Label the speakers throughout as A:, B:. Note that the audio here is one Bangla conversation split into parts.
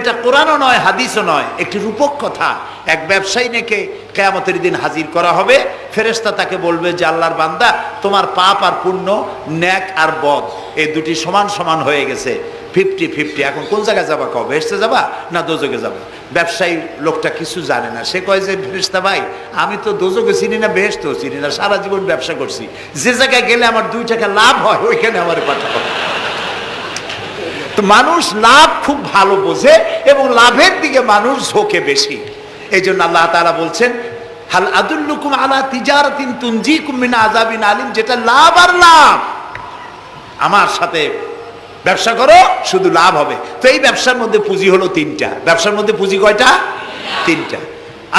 A: এটা কোরআনও নয়, হাদিসও নয়, একটি রূপক কথা। এক ব্যবসায়ী নেকে কিয়ামতের দিন হাজির করা হবে, ফেরেশতা তাকে বলবে যে আল্লাহর বান্দা, তোমার পাপ আর পুণ্য, ন্যাক আর বদ, এই দুটি সমান সমান হয়ে গেছে, 50-50, এখন কোন জায়গায় যাবা, কও বেহেশতে যাবা না দোজখে যাবা? ব্যবসায়ী লোকটা কিছু জানে না, সে কয় যে ফেরেশতা ভাই, আমি তো দোজখও চিনি না, বেহেশতেও চিনি না, সারা জীবন ব্যবসা করছি, যে জায়গায় গেলে আমার 2 টাকা লাভ হয় ওইখানে আমার পাঠাবো। তো মানুষ লাভ খুব ভালো বোঝে এবং লাভের দিকে মানুষ ঝোঁকে বেশি। এই জন্য আল্লাহ তাআলা বলছেন, হাল আদুল্লুকুম আলা তিজারাতিন তুনজিকুম মিন আযাবিন আলিম, যেটা লাভ আর লাভ, আমার সাথে ব্যবসা করো, শুধু লাভ হবে। তো এই ব্যবসার মধ্যে পুঁজি হলো 3টা। ব্যবসার মধ্যে পুঁজি কয়টা? 3টা।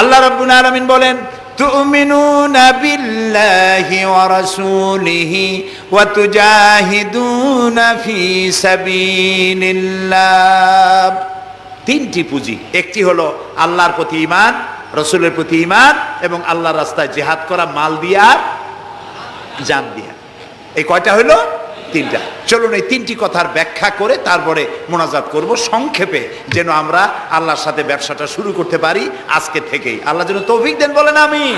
A: আল্লাহ রাব্বুল আলামিন বলেন, তুমিনুনা বিল্লাহি ওয়া রাসূলিহি ওয়া তুজাহিদুনা ফি সাবিলিল্লাহ। 3টি পুঁজি। একটি হলো আল্লাহর প্রতি ঈমান, রাসূলের প্রতি ঈমান এবং আল্লাহর রাস্তায় জিহাদ করা, মাল দিয়া, জান দিয়া। এই কয়টা হলো? 3টা। চলুন এই 3টি কথার ব্যাখ্যা করে তারপরে মোনাজাত করব সংক্ষেপে, যেন আমরা আল্লাহর সাথে ব্যবসাটা শুরু করতে পারি আজকে থেকেই। আল্লাহ যেন তৌফিক দেন, বলেন আমিন।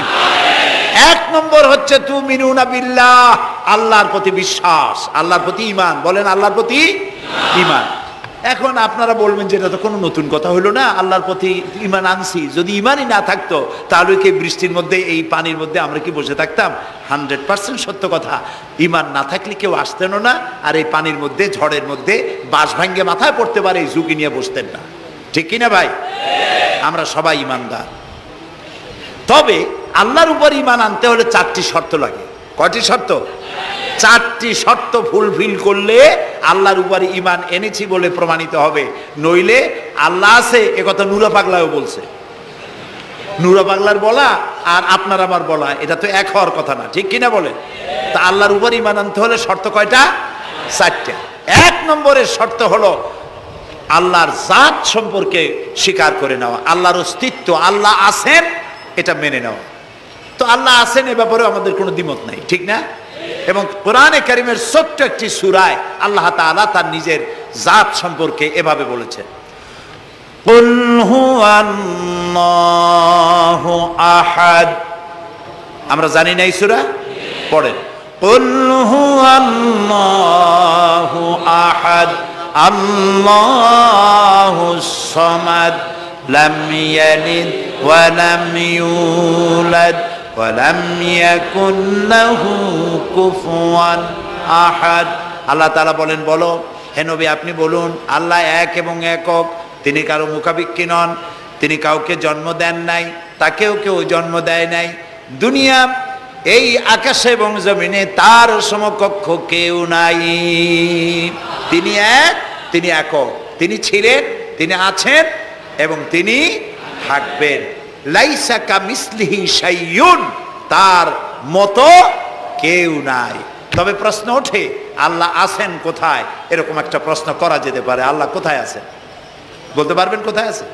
A: 1 নম্বর হচ্ছে তুমিনুনা বিল্লাহ, আল্লাহর প্রতি বিশ্বাস, আল্লাহর প্রতি ঈমান, বলেন আল্লাহর প্রতি ঈমান। এখন আপনারা বলবেন যে এটা তো কোনো নতুন কথা হলো না, আল্লাহর প্রতি ঈমান আনছি, যদি ঈমানই না থাকতো তাহলে কি বৃষ্টির মধ্যে, এই পানির মধ্যে আমরা কি বসে থাকতাম? 100% সত্য কথা। ঈমান না থাকলে কেউ আসতেন না, আর এই পানির মধ্যে, ঝড়ের মধ্যে বাঁশ ভাঙ্গে মাথায় পড়তে পারে এই ঝুঁকি নিয়ে বসতেন না, ঠিক কিনা ভাই? আমরা সবাই ঈমানদার। তবে আল্লাহর উপর ঈমান আনতে হলে 4টি শর্ত লাগে। কয়টি শর্ত? 4টি শর্ত ফুলফিল করলে আল্লাহর উপরে ঈমান এনেছি বলে প্রমাণিত হবে। নইলে আল্লাহ আছে একথা নুরা পাগলাও বলছে। নুরা পাগলার বলা আর আপনার আমার বলা এটা তো এক হওয়ার কথা না, ঠিক কিনা বলে? তা আল্লাহর উপর ঈমান আনতে হলে শর্ত কয়টা? 4টা। 1 নম্বরের শর্ত হলো আল্লাহর জাত সম্পর্কে স্বীকার করে নেওয়া, আল্লাহর অস্তিত্ব, আল্লাহ আছেন, এটা মেনে নেওয়া। তো আল্লাহ আছেন এ ব্যাপারে আমাদের কোনো দ্বিমত নাই, ঠিক না? এবং কোরআনে কারীমের ছোট্ট একটি সূরায় আল্লাহ তাআলা তার নিজের জাত সম্পর্কে এভাবে বলেছেন, কুল হুয়াল্লাহু আহাদ। আমরা জানি না এই সূরা? পড়েন, কুল হুয়াল্লাহু আহাদ আল্লাহুস সামাদ লাম ইয়ালিদ ওয়া লাম ইউলাদ ওয়ালাম ইয়াকুন লাহু কুফুয়ান আহাদ। আল্লাহ তাআলা বলেন, বলো হে নবী আপনি বলুন, আল্লাহ এক এবং একক, তিনি কারো মুখাপেক্ষী নন, তিনি কাউকে জন্ম দেন নাই, তাকেও কেউ জন্ম দেয় নাই, দুনিয়া এই আকাশে এবং জমিনে তার সমকক্ষ কেউ নাই। তিনি এক, তিনি একক, তিনি ছিলেন, তিনি আছেন এবং তিনি থাকবেন। লাইসা কামিসলিহি শাইউন, তার মতো কেউ নাই। তবে প্রশ্ন ওঠে, আল্লাহ আছেন কোথায়? এরকম একটা প্রশ্ন করা যেতে পারে, আল্লাহ কোথায় আছেন? বলতে পারবেন কোথায় আছে?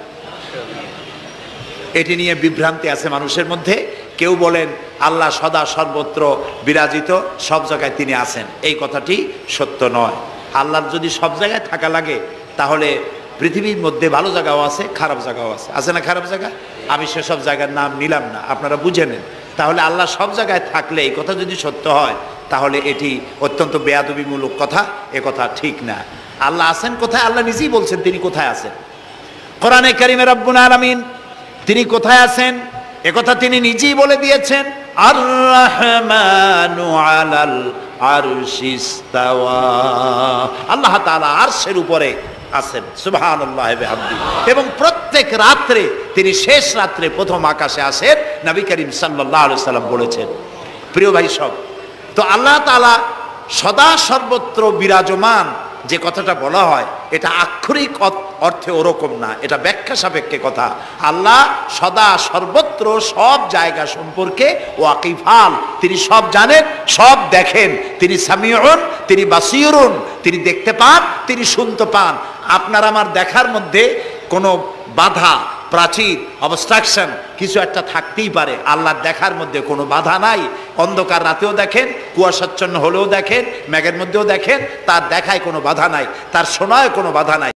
A: এটি নিয়ে বিভ্রান্তি আছে মানুষের মধ্যে। কেউ বলেন আল্লাহ সদা সর্বত্র বিরাজিত, সব জায়গায় তিনি আছেন। এই কথাটি সত্য নয়। আল্লাহর যদি সব জায়গায় থাকা লাগে তাহলে পৃথিবীর মধ্যে ভালো জায়গাও আছে, খারাপ জায়গাও আছে। আছে না খারাপ জায়গা? আমি সেসব জায়গার নাম নিলাম না, আপনারা বুঝে নেন। তাহলে আল্লাহ সব জায়গায় থাকলে এই কথা যদি সত্য হয় তাহলে এটি অত্যন্ত বেয়াদবিমূলক কথা, এ কথা ঠিক না। আল্লাহ আছেন কোথায়? আল্লাহ নিজেই বলছেন তিনি কোথায় আছেন। কোরআনে কারীমে রব্বুল আলামিন তিনি কোথায় আছেন এ কথা তিনি নিজেই বলে দিয়েছেন, আর রহমানু আলাল আরশিস তাওয়া। আল্লাহ তাআলা আরশের উপরে আছেন, সুবহানাল্লাহ ওয়া বিহামদিহি। এবং প্রত্যেক রাত্রে তিনি শেষ রাত্রে প্রথম আকাশে আসেন, নবী করিম সাল্লাল্লাহু আলাইহি সাল্লাম বলেছেন। প্রিয় ভাই সব, তো আল্লাহ তাআলা সদা সর্বত্র বিরাজমান যে কথাটা বলা হয় এটা আক্ষরিক অর্থে ওরকম না, এটা ব্যাখ্যা সাপেক্ষে কথা। আল্লাহ সদা সর্বত্র সব জায়গা সম্পর্কে ওয়াকিফাল, তিনি সব জানেন, সব দেখেন। তিনি সামিউন, তিনি বাসিরুন, তিনি দেখতে পান, তিনি শুনতে পান। আপনার আমার দেখার মধ্যে কোনো বাধা, প্রাচীর, অবস্ট্রাকশন কিছু একটা থাকতেই পারে। আল্লাহর দেখার মধ্যে কোনো বাধা নাই। অন্ধকার রাতেও দেখেন, কুয়াশাচ্ছন্ন হলেও দেখেন, মেঘের মধ্যেও দেখেন, তার দেখায় কোনো বাধা নাই, তার শোনায় কোনো বাধা নাই।